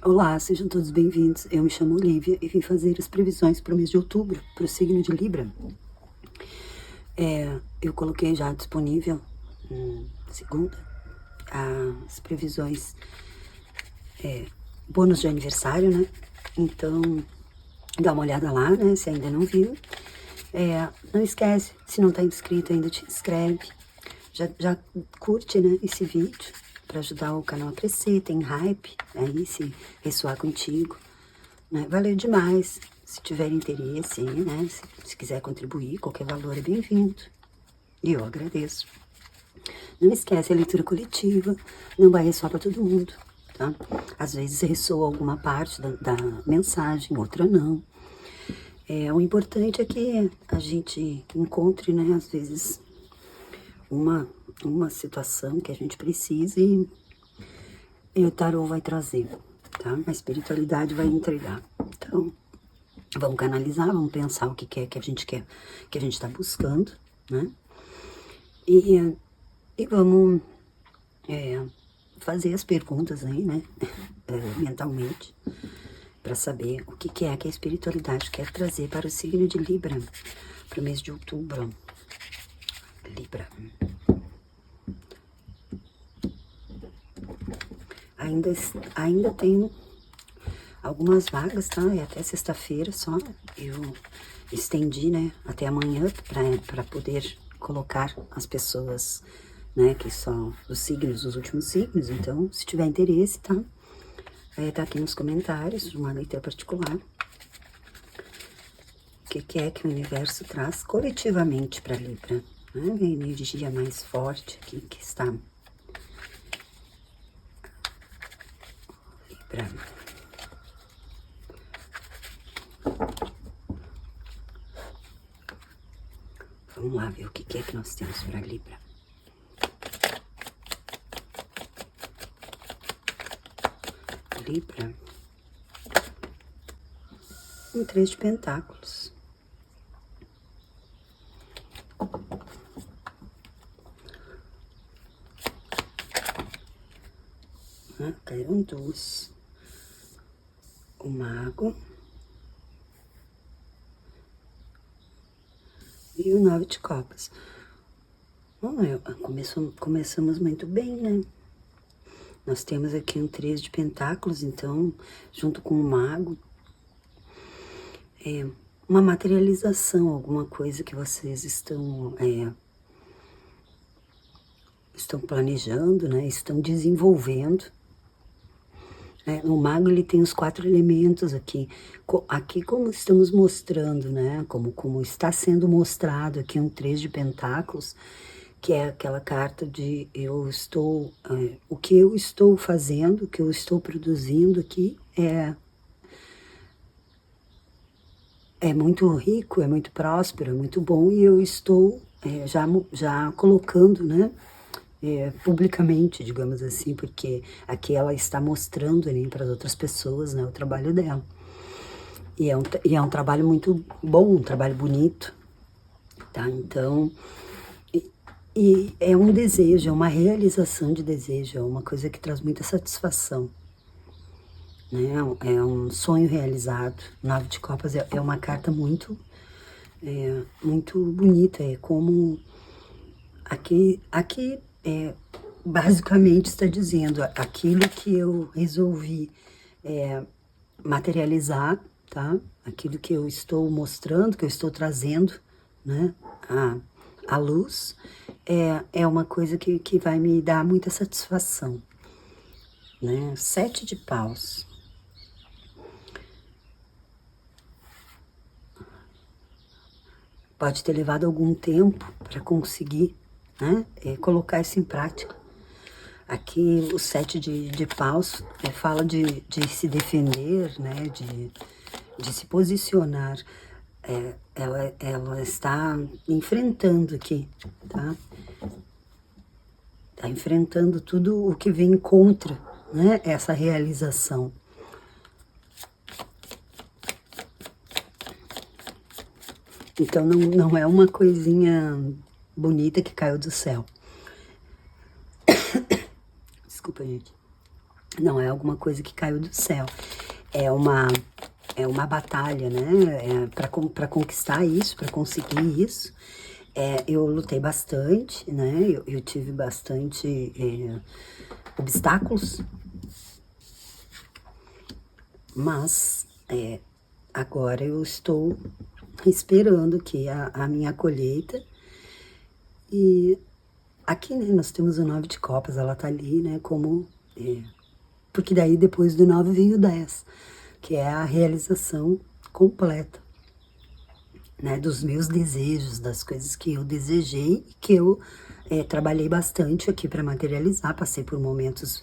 Olá, sejam todos bem-vindos. Eu me chamo Olivia e vim fazer as previsões para o mês de outubro, para o signo de Libra. Eu coloquei já disponível, segunda, as previsões, bônus de aniversário, né? Então, dá uma olhada lá, né? Se ainda não viu. Não esquece, se não está inscrito ainda, te inscreve. Já curte, né, esse vídeo para ajudar o canal a crescer. Tem hype aí, se ressoar contigo, né? Valeu demais. Se tiver interesse aí, né, se quiser contribuir, qualquer valor é bem-vindo. E eu agradeço. Não esquece a leitura coletiva, não vai ressoar para todo mundo, tá? Às vezes ressoa alguma parte da mensagem, outra não. O importante é que a gente encontre, né, às vezes, uma situação que a gente precisa e o tarô vai trazer, tá? A espiritualidade vai entregar. Então, vamos canalizar, vamos pensar o que é que a gente quer, que a gente tá buscando, né? E vamos fazer as perguntas aí, né? Mentalmente, para saber o que é que a espiritualidade quer trazer para o signo de Libra, para o mês de outubro. Libra. Ainda tem algumas vagas, tá? É até sexta-feira só. Eu estendi, né, até amanhã para poder colocar as pessoas, né, que são os signos, os últimos signos. Então, se tiver interesse, tá? Tá aqui nos comentários, uma leitura particular. O que é que o universo traz coletivamente para Libra? Né? A energia mais forte aqui que está. Libra. Vamos lá ver o que é que nós temos para Libra. Libra. Um 3 de pentáculos. Caíram duas. O mago. E o 9 de copas. Bom, começamos muito bem, né? Nós temos aqui um 3 de pentáculos, então, junto com o mago, uma materialização, alguma coisa que vocês estão planejando, né? Estão desenvolvendo. O mago, ele tem os 4 elementos aqui. Aqui, como estamos mostrando, né? Como está sendo mostrado aqui um 3 de pentáculos, que é aquela carta de o que eu estou fazendo, o que eu estou produzindo aqui é muito rico, é muito próspero, é muito bom, e eu estou já colocando, né, publicamente, digamos assim, porque aqui ela está mostrando para as outras pessoas, né, o trabalho dela. E é um trabalho muito bom, um trabalho bonito, tá? Então, e é um desejo, é uma realização de desejo, é uma coisa que traz muita satisfação, né? É um sonho realizado. 9 de copas é uma carta muito bonita, é como aqui basicamente está dizendo aquilo que eu resolvi materializar, tá? Aquilo que eu estou mostrando, que eu estou trazendo, né? A luz é uma coisa que vai me dar muita satisfação, né? 7 de paus. Pode ter levado algum tempo para conseguir, né, colocar isso em prática. Aqui o 7 de paus fala de se defender, né, de se posicionar. Ela está enfrentando aqui, tá? Está enfrentando tudo o que vem contra, né, essa realização. Então, não é uma coisinha bonita que caiu do céu. Desculpa, gente. Não é alguma coisa que caiu do céu. É uma, é uma batalha, né? Para conquistar isso, para conseguir isso. Eu lutei bastante, né? Eu tive bastante obstáculos, mas agora eu estou esperando que a minha colheita. E aqui, né, nós temos o 9 de copas, ela tá ali, né, como... porque daí depois do 9 vem o 10, que é a realização completa, né, dos meus desejos, das coisas que eu desejei, que eu trabalhei bastante aqui para materializar, passei por momentos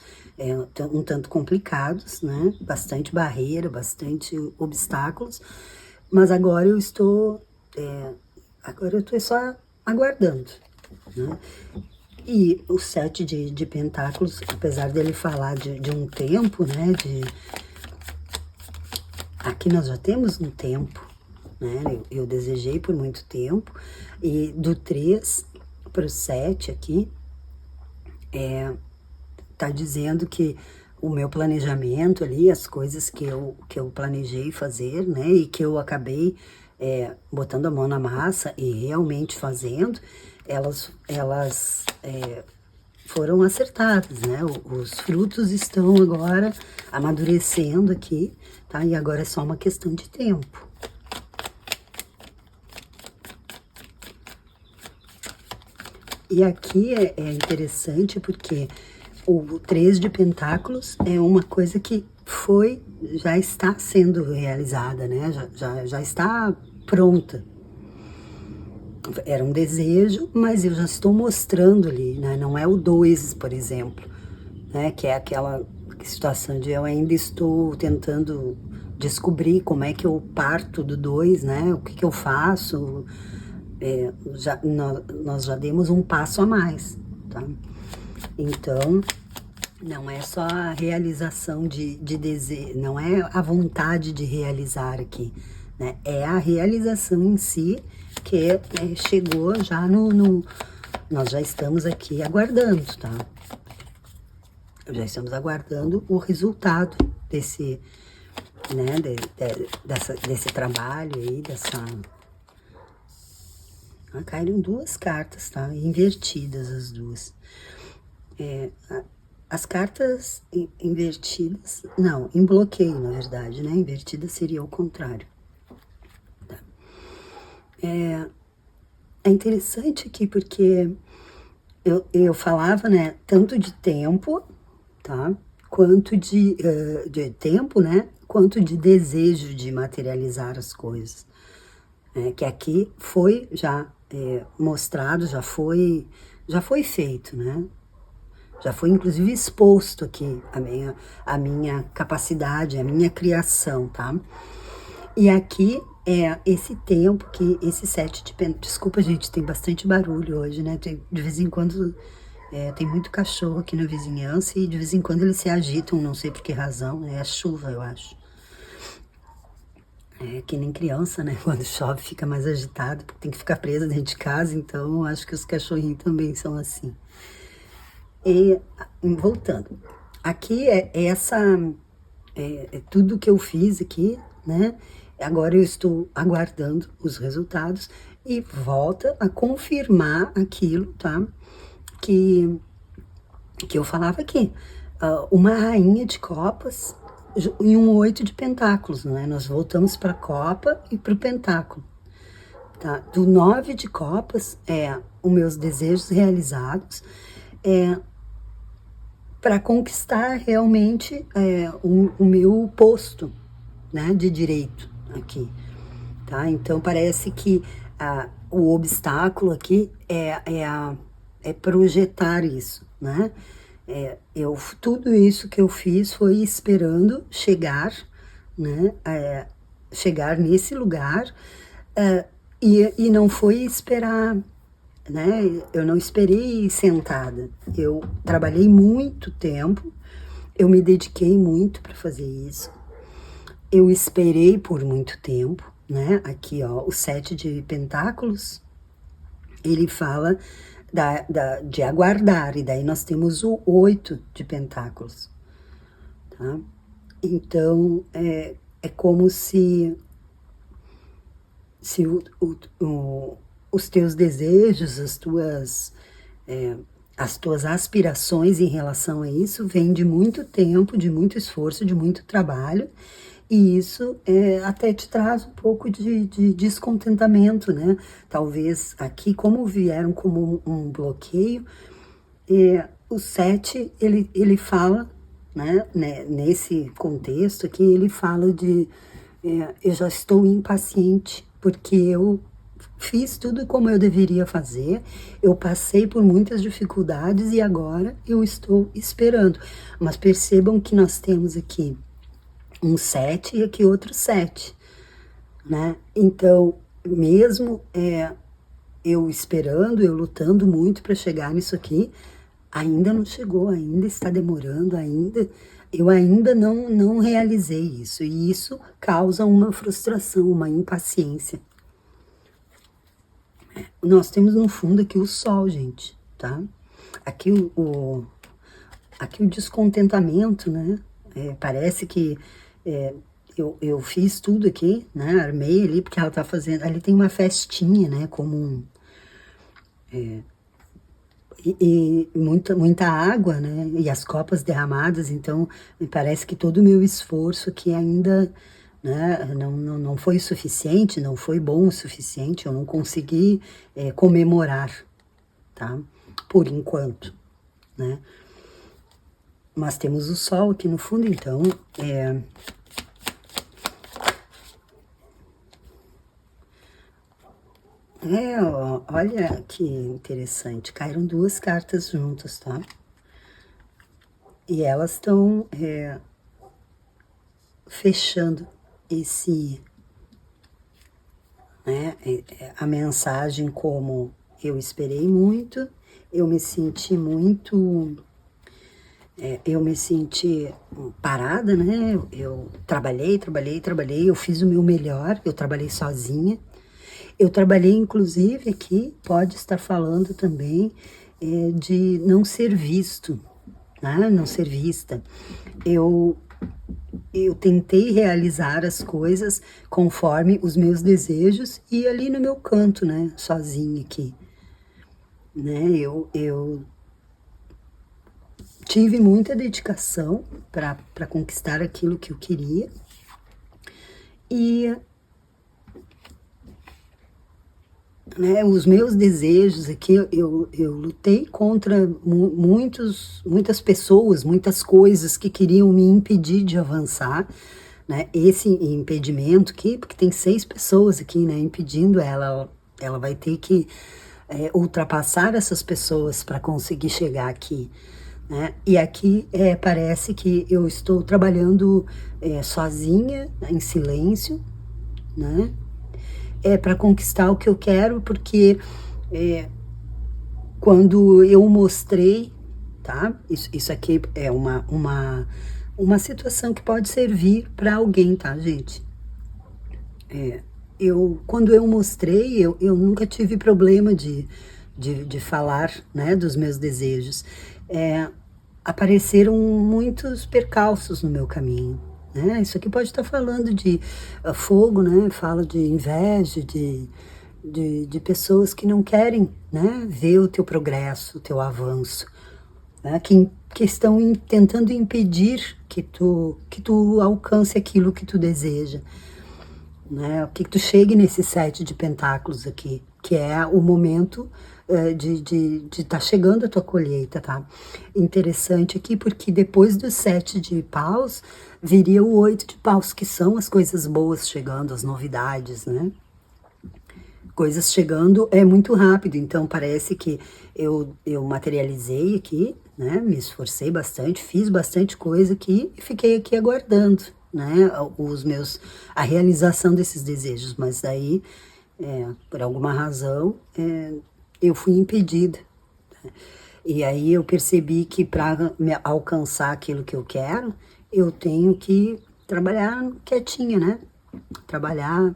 um tanto complicados, né, bastante barreira, bastante obstáculos, mas agora eu estou só aguardando, né? E o 7 de pentáculos, apesar dele falar de um tempo, né, aqui nós já temos um tempo, né, eu desejei por muito tempo, e do 3 para o 7 aqui, tá dizendo que o meu planejamento ali, as coisas que eu planejei fazer, né, e que eu acabei botando a mão na massa e realmente fazendo, elas foram acertadas, né? Os frutos estão agora amadurecendo aqui, tá? E agora é só uma questão de tempo. E aqui é interessante porque o 3 de pentáculos é uma coisa que já está sendo realizada, né? Já está pronta. Era um desejo, mas eu já estou mostrando ali, né? Não é o 2, por exemplo, né? Que é aquela situação de eu ainda estou tentando descobrir como é que eu parto do 2, né? O que eu faço. Nós já demos um passo a mais, tá? Então, não é só a realização de desejo, não é a vontade de realizar aqui, né? É a realização em si que chegou já nós já estamos aqui aguardando, tá? Já estamos aguardando o resultado desse, né, desse trabalho aí, caíram duas cartas, tá? Invertidas as duas. As cartas invertidas, não, em bloqueio, na verdade, né? Invertida seria o contrário. Tá? É interessante aqui porque eu falava, né, tanto de tempo, tá? Quanto de tempo, né? Quanto de desejo de materializar as coisas. Que aqui foi já mostrado, já foi feito, né? Já foi inclusive exposto aqui a minha capacidade, a minha criação, tá? E aqui esse tempo que esse 7 de pentáculos, desculpa gente, tem bastante barulho hoje, né? De vez em quando tem muito cachorro aqui na vizinhança e de vez em quando eles se agitam, não sei por que razão, é a chuva, eu acho. Que nem criança, né? Quando chove fica mais agitado, porque tem que ficar presa dentro de casa, então acho que os cachorrinhos também são assim. E voltando, aqui tudo que eu fiz aqui, né? Agora eu estou aguardando os resultados e volta a confirmar aquilo, tá? Que eu falava aqui. Uma rainha de copas e um 8 de pentáculos, né? Nós voltamos para a copa e para o pentáculo. Tá? Do 9 de copas os meus desejos realizados, para conquistar realmente o meu posto, né, de direito aqui, tá? Então parece que o obstáculo aqui é projetar isso, né? Tudo isso que eu fiz foi esperando chegar, né? Chegar nesse lugar e não foi esperar, né? Eu não esperei sentada. Eu trabalhei muito tempo, eu me dediquei muito para fazer isso. Eu esperei por muito tempo, né? Aqui, ó, o 7 de pentáculos, ele fala de aguardar, e daí nós temos o 8 de pentáculos, tá? Então, é como se os teus desejos, as tuas aspirações em relação a isso vêm de muito tempo, de muito esforço, de muito trabalho, e isso até te traz um pouco de descontentamento, né? Talvez aqui, como vieram como um bloqueio, o 7, ele fala, né, nesse contexto aqui, ele fala de eu já estou impaciente, porque eu fiz tudo como eu deveria fazer, eu passei por muitas dificuldades e agora eu estou esperando. Mas percebam que nós temos aqui um 7 e aqui outro 7, né? Então, mesmo eu esperando, eu lutando muito para chegar nisso aqui, ainda não chegou, ainda está demorando, eu ainda não realizei isso, e isso causa uma frustração, uma impaciência. Nós temos no fundo aqui o sol, gente, tá? Aqui aqui o descontentamento, né? Parece que eu fiz tudo aqui, né? Armei ali, porque ela tá fazendo, ali tem uma festinha, né? Como e muita água, né? E as copas derramadas, então me parece que todo o meu esforço aqui ainda, né, não foi suficiente, não foi bom o suficiente, eu não consegui comemorar, tá? Por enquanto, né? Mas temos o sol aqui no fundo, então olha que interessante, caíram duas cartas juntas, tá? E elas estão fechando esse, né, a mensagem como eu esperei muito, eu me senti muito, eu me senti parada, né? Eu trabalhei, eu fiz o meu melhor, eu trabalhei sozinha. Eu trabalhei, inclusive, aqui, pode estar falando também de não ser visto, né? Não ser vista. Eu tentei realizar as coisas conforme os meus desejos e ali no meu canto, né? Sozinha aqui, né? Eu tive muita dedicação para conquistar aquilo que eu queria e, né, os meus desejos aqui, eu lutei contra muitas pessoas, muitas coisas que queriam me impedir de avançar, né? Esse impedimento aqui, porque tem 6 pessoas aqui, né, impedindo ela vai ter que ultrapassar essas pessoas para conseguir chegar aqui, né? E aqui parece que eu estou trabalhando sozinha, em silêncio, né? Para conquistar o que eu quero, porque quando eu mostrei, tá? Isso aqui é uma situação que pode servir para alguém, tá, gente? Quando eu mostrei, eu nunca tive problema de falar, né, dos meus desejos. Apareceram muitos percalços no meu caminho, né? Isso aqui pode estar falando de fogo, né? Fala de inveja, de pessoas que não querem, né, ver o teu progresso, o teu avanço, né? Que estão tentando impedir que tu alcance aquilo que tu deseja, né? Que tu chegue nesse 7 de pentáculos aqui, que é o momento de estar chegando a tua colheita, tá? Interessante aqui, porque depois do 7 de paus, viria o 8 de paus, que são as coisas boas chegando, as novidades, né? Coisas chegando muito rápido, então parece que eu materializei aqui, né? Me esforcei bastante, fiz bastante coisa aqui e fiquei aqui aguardando, né? A realização desses desejos, mas daí, por alguma razão, eu fui impedida. E aí eu percebi que para alcançar aquilo que eu quero, eu tenho que trabalhar quietinha, né? Trabalhar.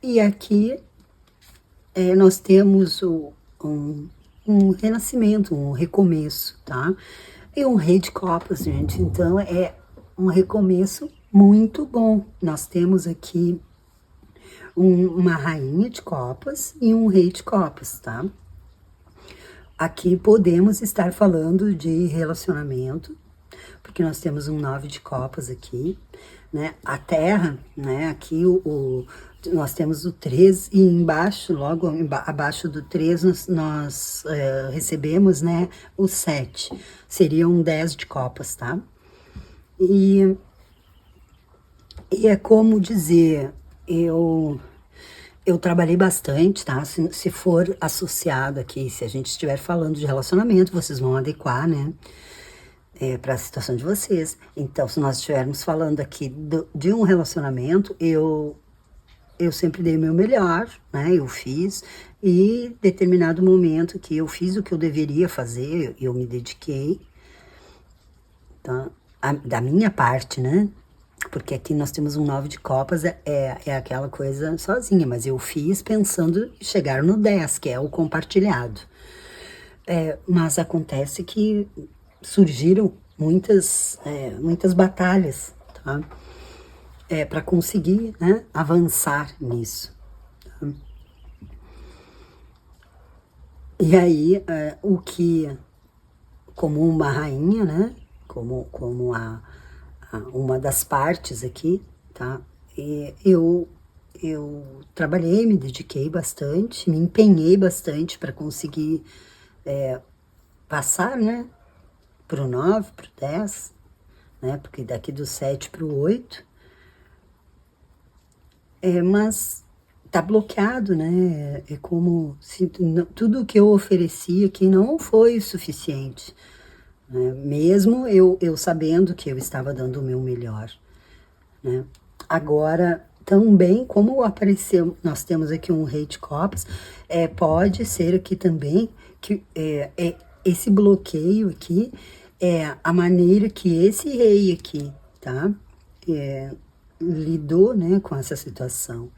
E aqui nós temos um renascimento, um recomeço, tá? E um rei de copas, gente, então é um recomeço muito bom. Nós temos aqui uma rainha de copas e um rei de copas, tá? Aqui podemos estar falando de relacionamento, porque nós temos um 9 de copas aqui, né? A terra, né? Aqui nós temos o 3 e embaixo, logo abaixo do 3, nós recebemos, né, o 7. Seria um 10 de copas, tá? E é como dizer, eu trabalhei bastante, tá? Se for associado aqui, se a gente estiver falando de relacionamento, vocês vão adequar, né? Para a situação de vocês. Então, se nós estivermos falando aqui de um relacionamento, eu sempre dei o meu melhor, né? Eu fiz, e determinado momento que eu fiz o que eu deveria fazer, eu me dediquei, tá? Da minha parte, né? Porque aqui nós temos um 9 de copas, é aquela coisa sozinha, mas eu fiz pensando em chegar no 10, que é o compartilhado. Mas acontece que surgiram muitas batalhas, tá? Para conseguir, né, avançar nisso. Tá? E aí, o que, como uma rainha, né, como uma das partes aqui, tá? E eu trabalhei, me dediquei bastante, me empenhei bastante para conseguir passar, né, pro 9, pro 10, né, porque daqui do 7 pro 8, mas tá bloqueado, né, é como se tudo que eu ofereci aqui não foi suficiente, né, mesmo eu sabendo que eu estava dando o meu melhor, né. Agora, também, como apareceu, nós temos aqui um rei de copas, pode ser aqui também que esse bloqueio aqui é a maneira que esse rei aqui, tá? Lidou, né, com essa situação,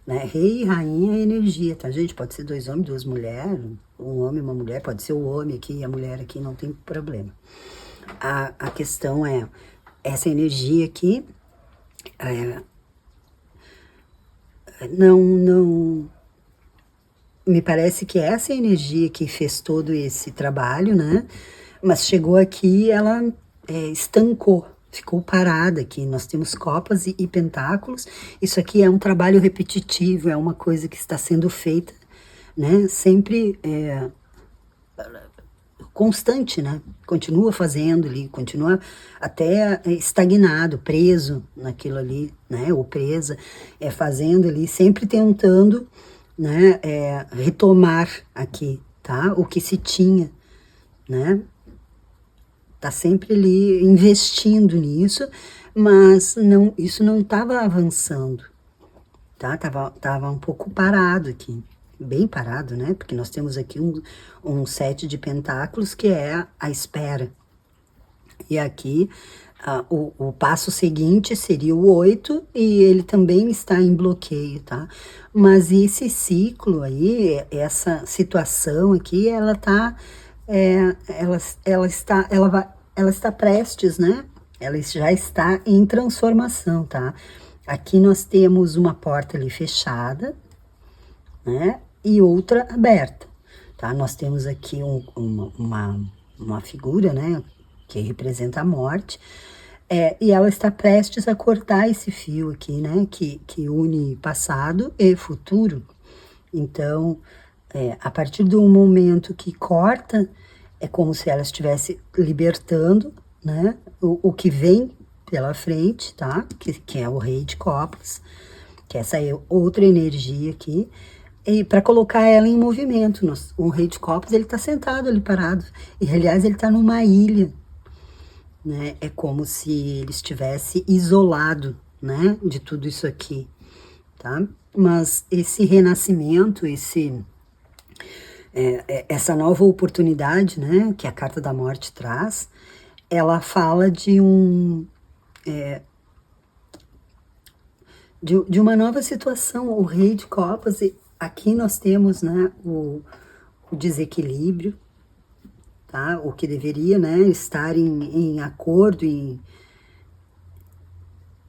né? Rei e rainha é energia, tá, gente? Pode ser 2 homens, 2 mulheres, um homem e uma mulher, pode ser o homem aqui e a mulher aqui, não tem problema. A questão é, essa energia aqui, não me parece que essa energia que fez todo esse trabalho, né? Mas chegou aqui, ela estancou, ficou parada aqui. Nós temos copas e pentáculos. Isso aqui é um trabalho repetitivo, é uma coisa que está sendo feita, né? Sempre constante, né? Continua fazendo ali, continua até estagnado, preso naquilo ali, né? Ou presa, fazendo ali, sempre tentando, né? Retomar aqui, tá? O que se tinha, né? Tá sempre ali investindo nisso, mas não, isso não estava avançando, tá? Tava um pouco parado aqui, bem parado, né? Porque nós temos aqui um 7 de pentáculos, que é a espera. E aqui, o passo seguinte seria o 8, e ele também está em bloqueio, tá? Mas esse ciclo aí, essa situação aqui, ela está prestes, né? Ela já está em transformação, tá? Aqui nós temos uma porta ali fechada, né? E outra aberta, tá? Nós temos aqui uma figura, né? Que representa a morte, e ela está prestes a cortar esse fio aqui, né? Que une passado e futuro. Então, a partir do momento que corta, é como se ela estivesse libertando, né? O que vem pela frente, tá? Que é o rei de copas, que essa é outra energia aqui, e para colocar ela em movimento. O rei de copas, ele tá sentado ali parado, e aliás ele tá numa ilha, né? É como se ele estivesse isolado, né? De tudo isso aqui, tá? Mas esse renascimento, essa nova oportunidade, né? Que a carta da morte traz, ela fala de de uma nova situação. O rei de copas, aqui nós temos, né, o desequilíbrio, tá? O que deveria, né, estar em acordo, em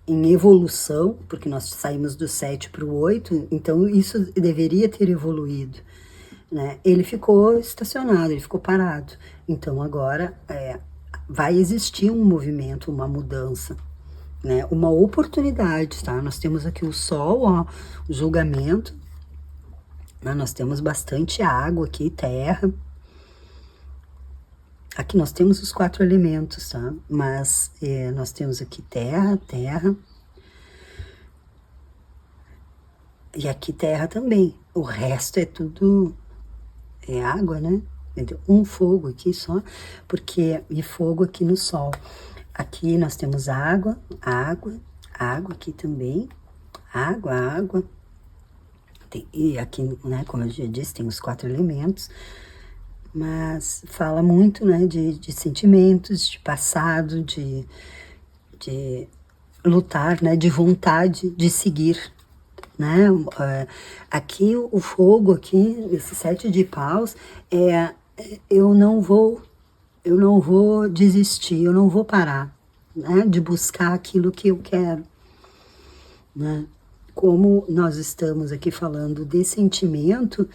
evolução, porque nós saímos do 7 para o 8, então isso deveria ter evoluído, né? Ele ficou estacionado, ele ficou parado. Então agora vai existir um movimento, uma mudança, né? Uma oportunidade, tá? Nós temos aqui o Sol, ó, o julgamento, né? Nós temos bastante água aqui, terra. Aqui nós temos os 4 elementos, tá? Mas nós temos aqui terra, terra. E aqui terra também. O resto é tudo água, né? Um fogo aqui só, porque e fogo aqui no Sol. Aqui nós temos água, água, água aqui também. Água, água. E aqui, né, como eu já disse, tem os 4 elementos. Mas fala muito, né, de sentimentos, de passado, de lutar, né, de vontade de seguir, né? Aqui o fogo, aqui, esse 7 de paus, eu não vou desistir, eu não vou parar, né, de buscar aquilo que eu quero, né? Como nós estamos aqui falando de sentimento,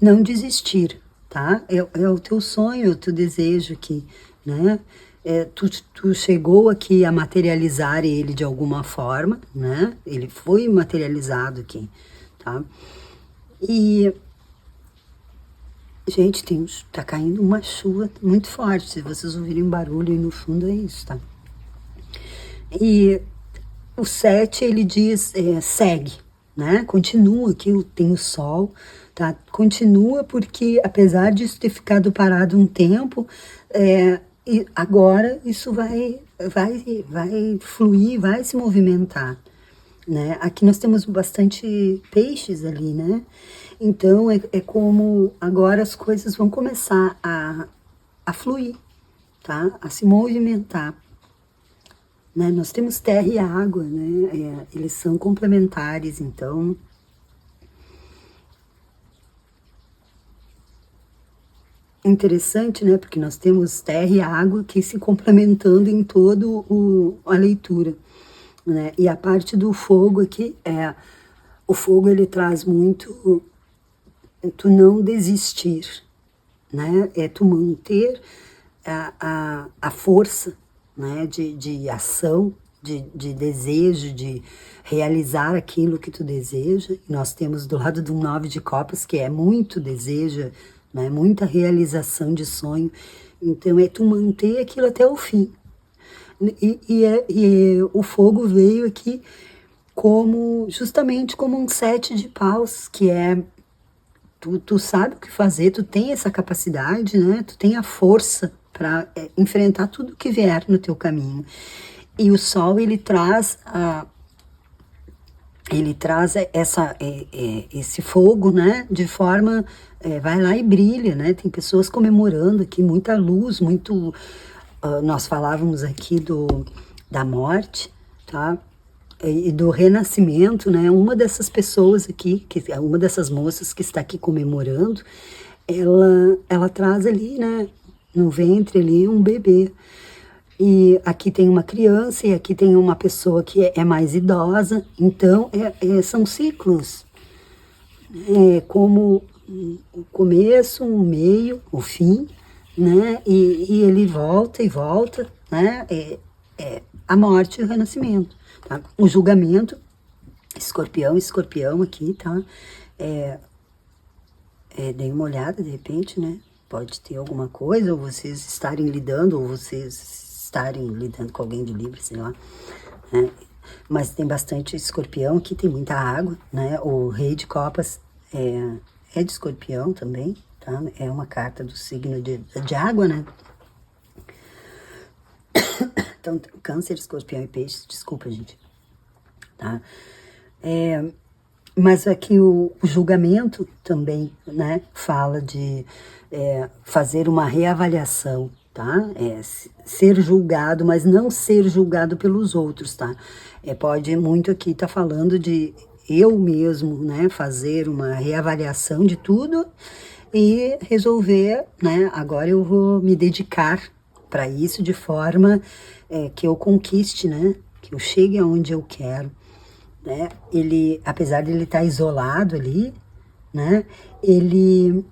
não desistir, tá? É o teu sonho, o teu desejo aqui, né? Tu chegou aqui a materializar ele de alguma forma, né? Ele foi materializado aqui, tá? E, gente, tá caindo uma chuva muito forte. Se vocês ouvirem barulho aí no fundo, é isso, tá? E o 7, ele diz, segue, né? Continua aqui, tem o Sol, tá? Continua porque, apesar disso ter ficado parado um tempo, e agora isso vai fluir, vai se movimentar, né? Aqui nós temos bastante peixes ali, né? Então, é como agora as coisas vão começar a fluir, tá? A se movimentar. Né? Nós temos terra e água, né? Eles são complementares, então interessante, né? Porque nós temos terra e água que se complementando em todo a leitura, né? E a parte do fogo aqui o fogo, ele traz muito tu não desistir, né? É tu manter a força, né, de ação, de desejo, de realizar aquilo que tu deseja. E nós temos do lado do 9 de copas, que é muito desejo, né, muita realização de sonho. Então é tu manter aquilo até o fim. E o fogo veio aqui justamente como um 7 de paus, que tu sabe o que fazer, tu tem essa capacidade, né, tu tem a força para enfrentar tudo que vier no teu caminho. E o Sol, ele traz esse fogo, né, de forma, vai lá e brilha, né, tem pessoas comemorando aqui, muita luz, nós falávamos aqui da morte, tá, e do renascimento, né, uma dessas pessoas aqui, uma dessas moças que está aqui comemorando, ela traz ali, né, no ventre ali um bebê. E aqui tem uma criança e aqui tem uma pessoa que é mais idosa. Então, são ciclos. Como o começo, o meio, o fim, né? E ele volta e volta, né? A morte e o renascimento. Tá? O julgamento, escorpião aqui, tá? Dei uma olhada, de repente, né? Pode ter alguma coisa, ou vocês estarem lidando, ou vocês estarem lidando com alguém de Libra, sei lá, né? Mas tem bastante escorpião, aqui tem muita água, né? O rei de copas é de escorpião também, tá? É uma carta do signo de água, né? Então, câncer, escorpião e peixes, desculpa, gente, tá? Mas aqui o julgamento também, né, fala de fazer uma reavaliação, tá? Ser julgado, mas não ser julgado pelos outros, tá? Pode muito aqui estar falando de eu mesmo, né, fazer uma reavaliação de tudo e resolver, né, agora eu vou me dedicar para isso de forma que eu conquiste, né, que eu chegue aonde eu quero, né. Ele, apesar de ele estar isolado ali, né, ele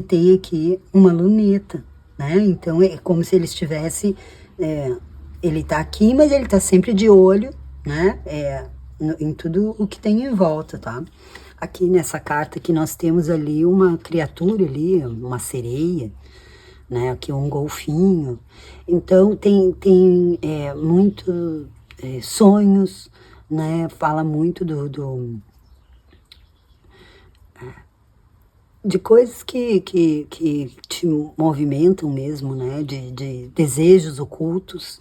tem aqui uma luneta, né, então é como se ele estivesse, ele tá aqui, mas ele tá sempre de olho, né, em tudo o que tem em volta, tá. Aqui nessa carta que nós temos ali uma criatura ali, uma sereia, né, aqui um golfinho, então tem muito, sonhos, né, fala muito de coisas que te movimentam mesmo, né, de desejos ocultos,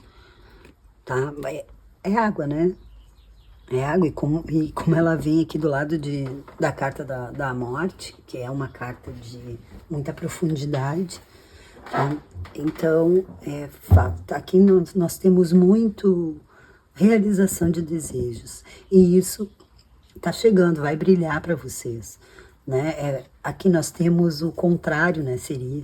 tá. É água, né, é água e como ela vem aqui do lado da carta da morte, que é uma carta de muita profundidade, tá. Então, aqui nós temos muito realização de desejos, e isso tá chegando, vai brilhar para vocês, né. Aqui nós temos o contrário, né, seria,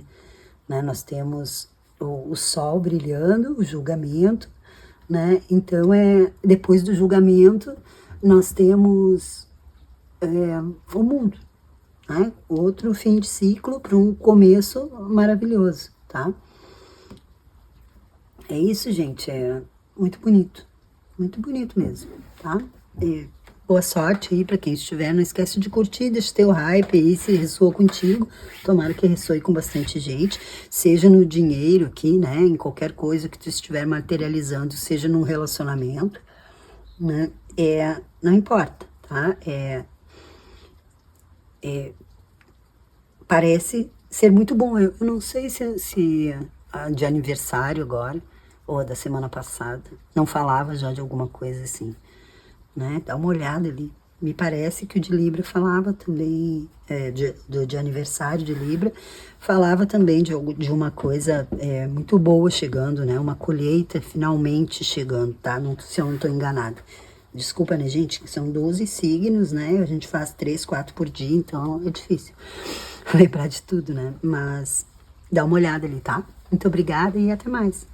né, nós temos o sol brilhando, o julgamento, né, então depois do julgamento nós temos o mundo, né, outro fim de ciclo para um começo maravilhoso, tá. É isso, gente, é muito bonito mesmo, tá. E boa sorte aí para quem estiver, não esquece de curtir, deixa teu hype aí se ressoou contigo, tomara que ressoe com bastante gente, seja no dinheiro aqui, né, em qualquer coisa que tu estiver materializando, seja num relacionamento, né, não importa, tá, parece ser muito bom, eu não sei se a de aniversário agora, ou a da semana passada, não falava já de alguma coisa assim, né, dá uma olhada ali. Me parece que o de Libra falava também, de aniversário de Libra, falava também de uma coisa muito boa chegando, né, uma colheita finalmente chegando, tá, não, se eu não tô enganada. Desculpa, né, gente, que são 12 signos, né, a gente faz 3, 4 por dia, então é difícil lembrar de tudo, né, mas dá uma olhada ali, tá? Muito obrigada e até mais.